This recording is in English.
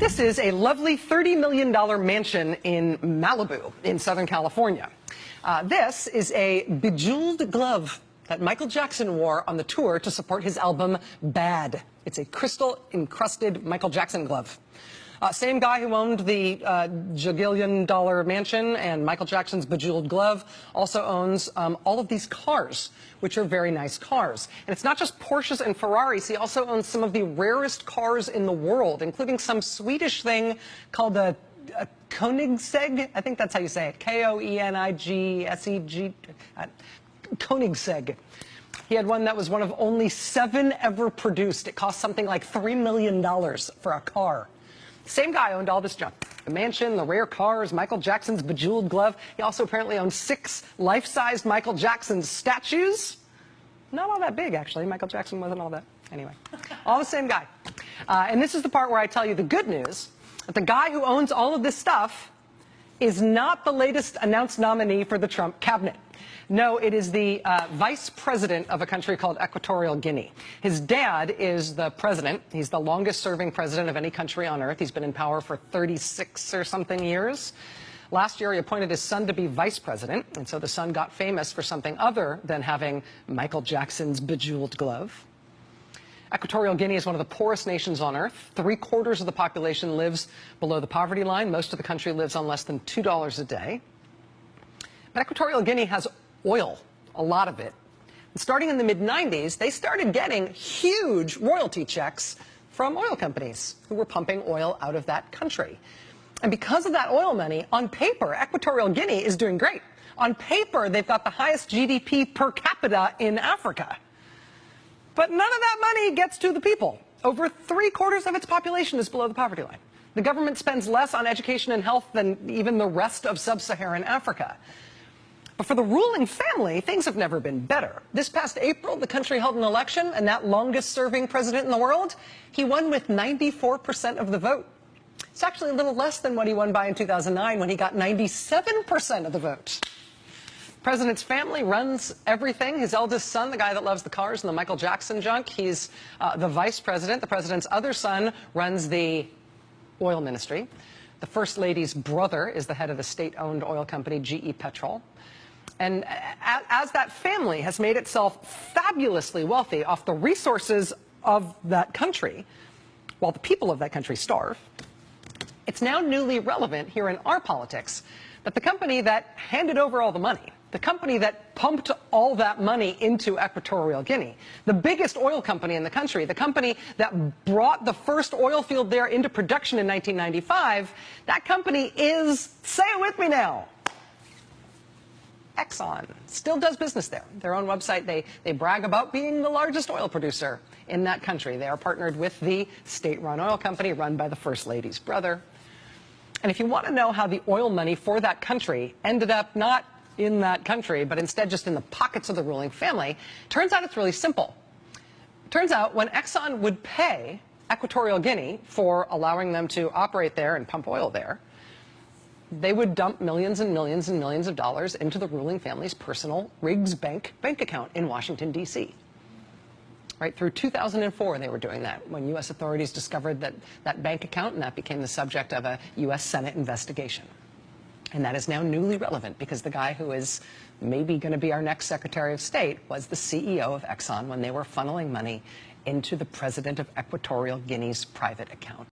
This is a lovely $30 million mansion in Malibu in Southern California. This is a bejeweled glove that Michael Jackson wore on the tour to support his album Bad. It's a crystal-encrusted Michael Jackson glove. Same guy who owned the jagillion-dollar mansion and Michael Jackson's bejeweled glove also owns all of these cars, which are very nice cars. And it's not just Porsches and Ferraris. He also owns some of the rarest cars in the world, including some Swedish thing called a Koenigsegg. I think that's how you say it. Koenigsegg. Koenigsegg. He had one that was one of only 7 ever produced. It cost something like $3 million for a car. Same guy owned all this junk. The mansion, the rare cars, Michael Jackson's bejeweled glove. He also apparently owned 6 life-sized Michael Jackson statues. Not all that big, actually. Michael Jackson wasn't all that. Anyway, all the same guy. And this is the part where I tell you the good news, that the guy who owns all of this stuff is not the latest announced nominee for the Trump cabinet. No, it is the vice president of a country called Equatorial Guinea. His dad is the president. He's the longest-serving president of any country on earth. He's been in power for 36 or something years. Last year, he appointed his son to be vice president, and so the son got famous for something other than having Michael Jackson's bejeweled glove. Equatorial Guinea is one of the poorest nations on earth. 3/4 of the population lives below the poverty line. Most of the country lives on less than $2 a day. But Equatorial Guinea has oil, a lot of it. And starting in the mid-90s, they started getting huge royalty checks from oil companies who were pumping oil out of that country. And because of that oil money, on paper, Equatorial Guinea is doing great. On paper, they've got the highest GDP per capita in Africa. But none of that money gets to the people. Over 3/4 of its population is below the poverty line. The government spends less on education and health than even the rest of sub-Saharan Africa. But for the ruling family, things have never been better. This past April, the country held an election, and that longest-serving president in the world, he won with 94% of the vote. It's actually a little less than what he won by in 2009, when he got 97% of the vote. The president's family runs everything. His eldest son, the guy that loves the cars and the Michael Jackson junk, he's the vice president. The president's other son runs the oil ministry. The first lady's brother is the head of the state-owned oil company, GE Petrol. And as that family has made itself fabulously wealthy off the resources of that country, while the people of that country starve, it's now newly relevant here in our politics that the company that handed over all the money, the company that pumped all that money into Equatorial Guinea, the biggest oil company in the country, the company that brought the first oil field there into production in 1995, that company is, say it with me now, Exxon. Still does business there. Their own website, they brag about being the largest oil producer in that country. They are partnered with the state-run oil company run by the First Lady's brother. And if you want to know how the oil money for that country ended up not in that country, but instead just in the pockets of the ruling family, turns out it's really simple. Turns out when Exxon would pay Equatorial Guinea for allowing them to operate there and pump oil there, they would dump millions and millions and millions of dollars into the ruling family's personal Riggs bank account in Washington, D.C. Right through 2004, they were doing that when U.S. authorities discovered that bank account, and that became the subject of a U.S. Senate investigation. And that is now newly relevant because the guy who is maybe going to be our next Secretary of State was the CEO of Exxon when they were funneling money into the president of Equatorial Guinea's private account.